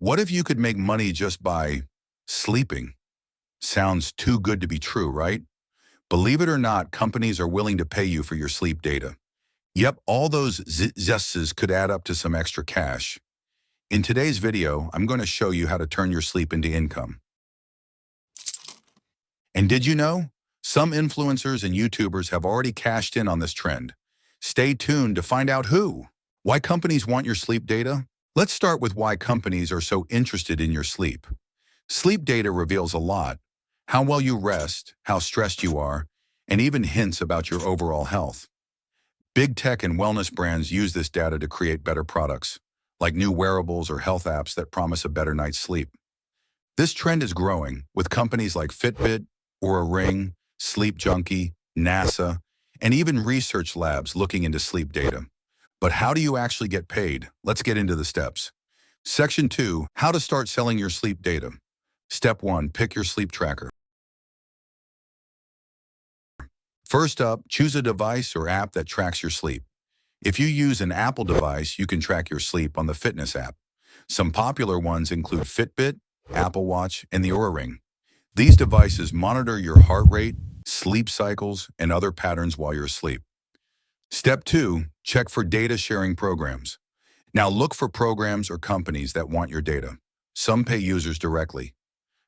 What if you could make money just by sleeping? Sounds too good to be true, right? Believe it or not, companies are willing to pay you for your sleep data. Yep, all those zests could add up to some extra cash. In today's video, I'm going to show you how to turn your sleep into income. And did you know? Some influencers and YouTubers have already cashed in on this trend. Stay tuned to find out who. Why companies want your sleep data? Let's start with why companies are so interested in your sleep. Sleep data reveals a lot: how well you rest, how stressed you are, and even hints about your overall health. Big tech and wellness brands use this data to create better products, like new wearables or health apps that promise a better night's sleep. This trend is growing, with companies like Fitbit, Oura Ring, Sleep Junkie, NASA, and even research labs looking into sleep data. But how do you actually get paid? Let's get into the steps. Section 2, how to start selling your sleep data. Step 1, pick your sleep tracker. First up, choose a device or app that tracks your sleep. If you use an Apple device, you can track your sleep on the Fitness app. Some popular ones include Fitbit, Apple Watch, and the Oura Ring. These devices monitor your heart rate, sleep cycles, and other patterns while you're asleep. Step 2, check for data sharing programs. Now look for programs or companies that want your data. Some pay users directly.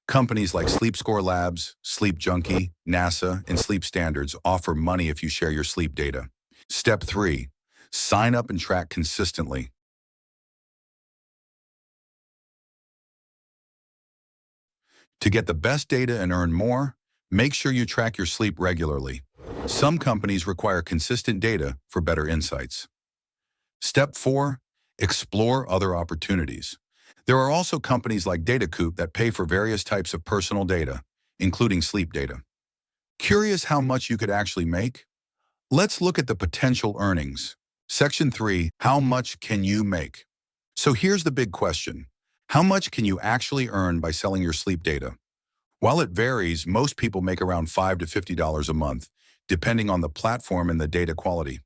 Companies like Sleep Score Labs, Sleep Junkie, NASA, and Sleep Standards offer money if you share your sleep data. Step 3, sign up and track consistently. To get the best data and earn more, make sure you track your sleep regularly. Some companies require consistent data for better insights. Step 4, explore other opportunities. There are also companies like DataCoop that pay for various types of personal data, including sleep data. Curious how much you could actually make? Let's look at the potential earnings. Section 3, how much can you make? So here's the big question. How much can you actually earn by selling your sleep data? While it varies, most people make around $5 to $50 a month, depending on the platform and the data quality.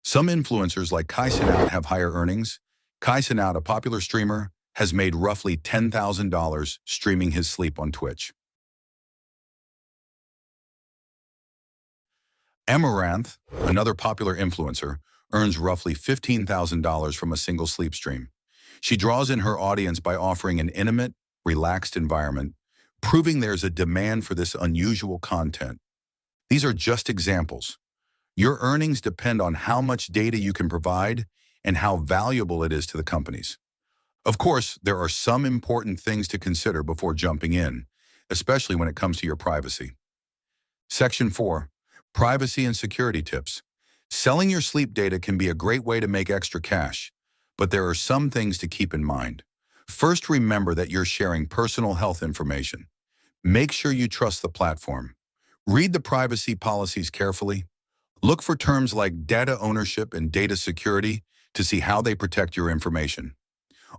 Some influencers like Kai Cenat have higher earnings. Kai Cenat, a popular streamer, has made roughly $10,000 streaming his sleep on Twitch. Amaranth, another popular influencer, earns roughly $15,000 from a single sleep stream. She draws in her audience by offering an intimate, relaxed environment, proving there's a demand for this unusual content. These are just examples. Your earnings depend on how much data you can provide and how valuable it is to the companies. Of course, there are some important things to consider before jumping in, especially when it comes to your privacy. Section 4, privacy and security tips. Selling your sleep data can be a great way to make extra cash, but there are some things to keep in mind. First, remember that you're sharing personal health information. Make sure you trust the platform. Read the privacy policies carefully. Look for terms like data ownership and data security to see how they protect your information.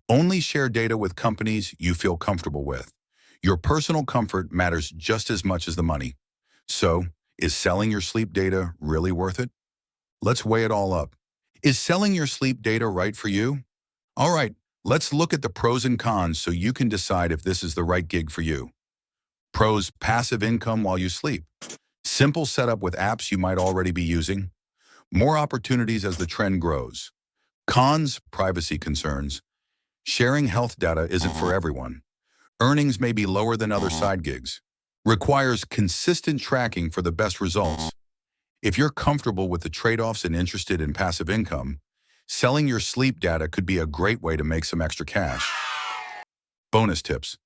Only share data with companies you feel comfortable with. Your personal comfort matters just as much as the money. So, is selling your sleep data really worth it? Let's weigh it all up. Is selling your sleep data right for you? All right, let's look at the pros and cons so you can decide if this is the right gig for you. Pros: passive income while you sleep. Simple setup with apps you might already be using. More opportunities as the trend grows. Cons: privacy concerns. Sharing health data isn't for everyone. Earnings may be lower than other side gigs. Requires consistent tracking for the best results. If you're comfortable with the trade-offs and interested in passive income, selling your sleep data could be a great way to make some extra cash. Bonus tips: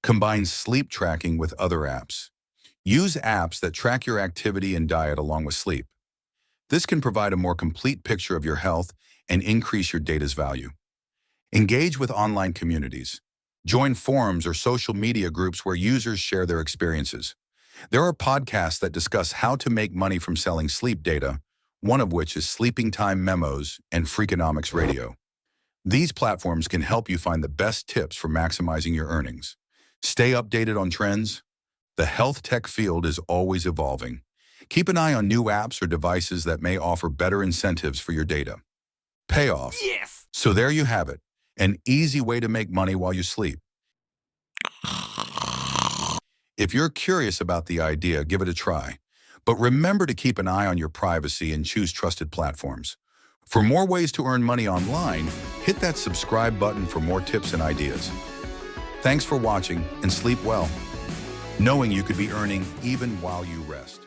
combine sleep tracking with other apps. Use apps that track your activity and diet along with sleep. This can provide a more complete picture of your health and increase your data's value. Engage with online communities. Join forums or social media groups where users share their experiences. There are podcasts that discuss how to make money from selling sleep data, one of which is Sleeping Time Memos and Freakonomics Radio. These platforms can help you find the best tips for maximizing your earnings. Stay updated on trends. The health tech field is always evolving. Keep an eye on new apps or devices that may offer better incentives for your data. Payoff. Yes! So there you have it. an easy way to make money while you sleep. If you're curious about the idea, give it a try. But remember to keep an eye on your privacy and choose trusted platforms. For more ways to earn money online, hit that subscribe button for more tips and ideas. Thanks for watching and sleep well, knowing you could be earning even while you rest.